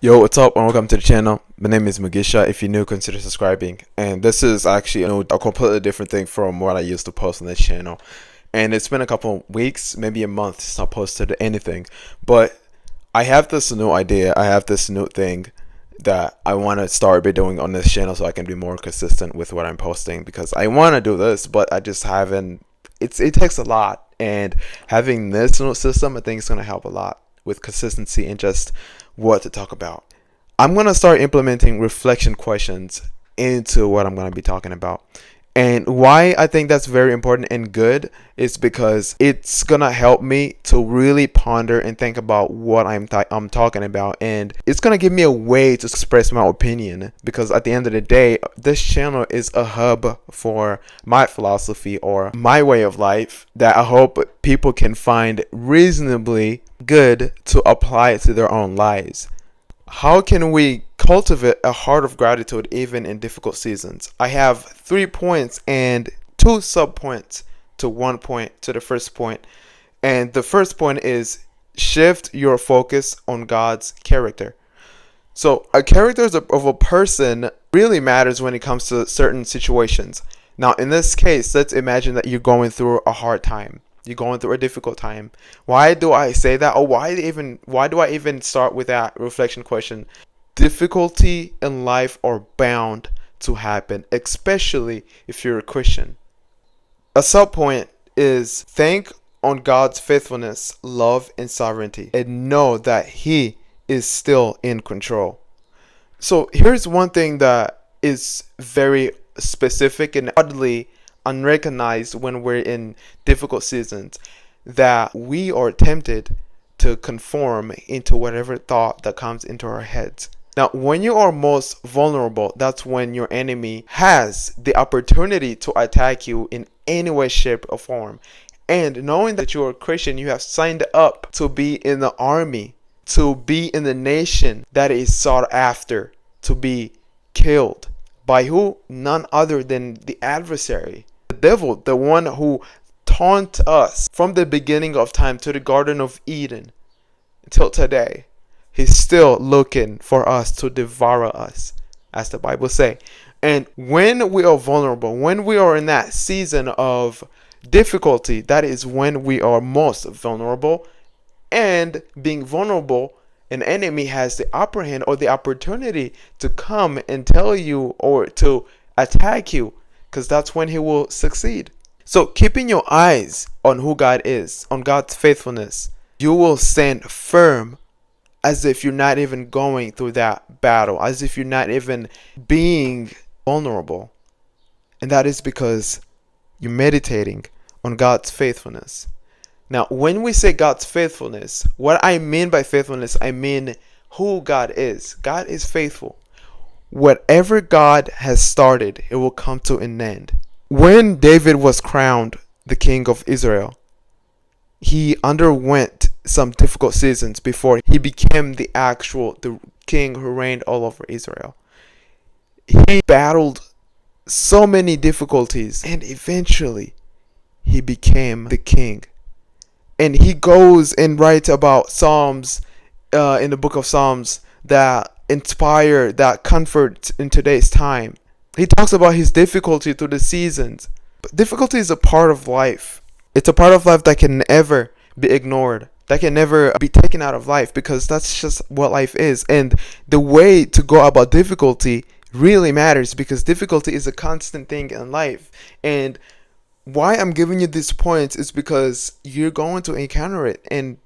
Yo, what's up and welcome to the channel. My name is Mugisha. If you're new, consider subscribing. And this is actually a completely different thing from what I used to post on this channel. And it's been a couple weeks, maybe a month since I posted anything. But I have this new idea. I have this new thing that I want to start be doing on this channel so I can be more consistent with what I'm posting. Because I want to do this, but I just haven't. It takes a lot. And having this new system, I think it's going to help a lot with consistency and just what to talk about. I'm going to start implementing reflection questions into what I'm going to be talking about. And why I think that's very important and good is because it's going to help me to really ponder and think about what I'm talking about. And it's going to give me a way to express my opinion, because at the end of the day, this channel is a hub for my philosophy or my way of life that I hope people can find reasonably good to apply it to their own lives. How can we cultivate a heart of gratitude even in difficult seasons? I have 3 points and 2 sub-points to 1 point to the first point. And the first point is shift your focus on God's character. So a character of a person really matters when it comes to certain situations. Now, in this case, let's imagine that you're going through a hard time. You're going through a difficult time. Why do I say that? Or why do I even start with that reflection question? Difficulty in life are bound to happen, especially if you're a Christian. A sub point is think on God's faithfulness, love, and sovereignty, and know that He is still in control. So here's one thing that is very specific and oddly unrecognized when we're in difficult seasons, that we are tempted to conform into whatever thought that comes into our heads. Now, when you are most vulnerable, that's when your enemy has the opportunity to attack you in any way, shape, or form. And knowing that you're a Christian, you have signed up to be in the army, to be in the nation that is sought after, to be killed. By who? None other than the adversary, the devil, the one who taunted us from the beginning of time to the Garden of Eden until today. He's still looking for us to devour us, as the Bible says. And when we are vulnerable, when we are in that season of difficulty, that is when we are most vulnerable. And being vulnerable, an enemy has the upper hand or the opportunity to come and tell you or to attack you, because that's when he will succeed. So keeping your eyes on who God is, on God's faithfulness, you will stand firm as if you're not even going through that battle, as if you're not even being vulnerable. And that is because you're meditating on God's faithfulness. Now, when we say God's faithfulness, what I mean by faithfulness, I mean who God is. God is faithful. Whatever God has started, it will come to an end. When David was crowned the king of Israel, he underwent some difficult seasons before he became the king who reigned all over Israel. He battled so many difficulties and eventually he became the king. And he goes and writes about Psalms in the book of Psalms that inspire, that comfort in today's time. He talks about his difficulty through the seasons. But difficulty is a part of life. It's a part of life that can never be ignored, that can never be taken out of life, because that's just what life is. And the way to go about difficulty really matters, because difficulty is a constant thing in life. And why I'm giving you these points is because you're going to encounter it, and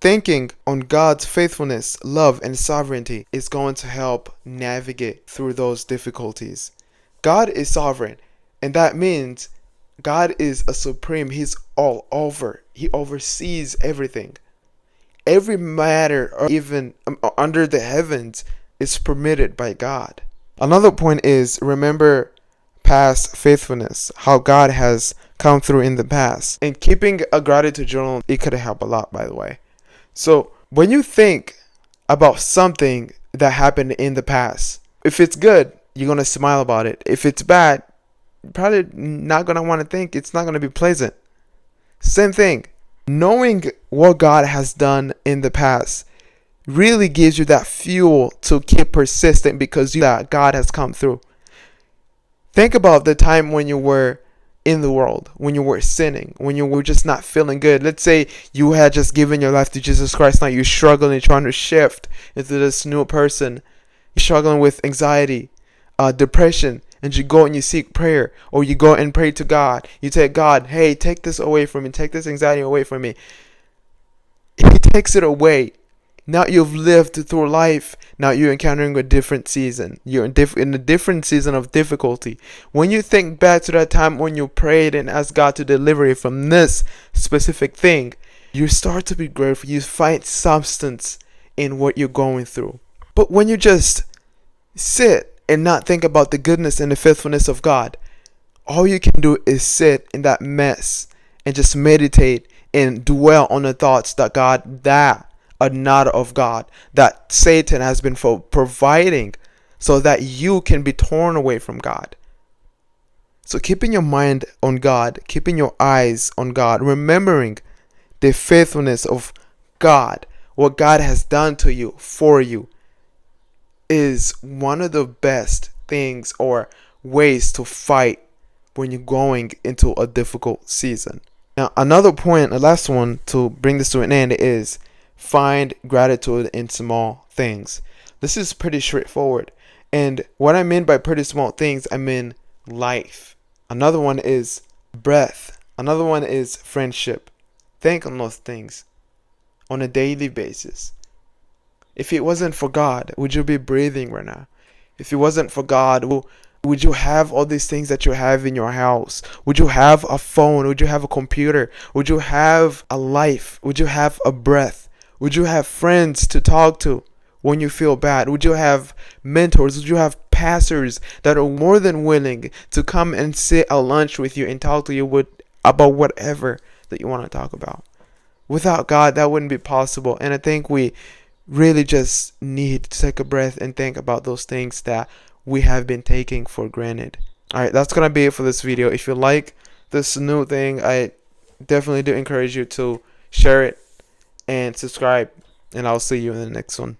thinking on God's faithfulness, love, and sovereignty is going to help navigate through those difficulties. God is sovereign, and that means God is a supreme. He's all over. He oversees everything. Every matter, or even under the heavens, is permitted by God. Another point is, remember past faithfulness, how God has come through in the past. And keeping a gratitude journal, it could help a lot, by the way. So when you think about something that happened in the past, if it's good, you're going to smile about it. If it's bad, you're probably not going to want to think. It's not going to be pleasant. Same thing. Knowing what God has done in the past really gives you that fuel to keep persistent because you that God has come through. Think about the time when you were in the world, when you were sinning, when you were just not feeling good. Let's say you had just given your life to Jesus Christ. Now you're struggling, trying to shift into this new person. You're struggling with anxiety, depression, and you go and you seek prayer, or you go and pray to God. You tell God, hey, take this away from me, take this anxiety away from me. He takes it away. Now you've lived through life. Now you're encountering a different season. You're in a different season of difficulty. When you think back to that time when you prayed and asked God to deliver you from this specific thing, you start to be grateful. You find substance in what you're going through. But when you just sit and not think about the goodness and the faithfulness of God, all you can do is sit in that mess and just meditate and dwell on the thoughts that are not of God, that Satan has been providing so that you can be torn away from God. So keeping your mind on God, keeping your eyes on God, remembering the faithfulness of God, what God has done to you, for you, is one of the best things or ways to fight when you're going into a difficult season. Now, another point, the last one to bring this to an end, is find gratitude in small things. This is pretty straightforward. And what I mean by pretty small things, I mean life. Another one is breath. Another one is friendship. Think on those things on a daily basis. If it wasn't for God, would you be breathing right now? If it wasn't for God, would you have all these things that you have in your house? Would you have a phone? Would you have a computer? Would you have a life? Would you have a breath? Would you have friends to talk to when you feel bad? Would you have mentors? Would you have pastors that are more than willing to come and sit at lunch with you and talk to you about whatever that you want to talk about? Without God, that wouldn't be possible. And I think we really just need to take a breath and think about those things that we have been taking for granted. Alright, that's gonna be it for this video. If you like this new thing, I definitely do encourage you to share it and subscribe, and I'll see you in the next one.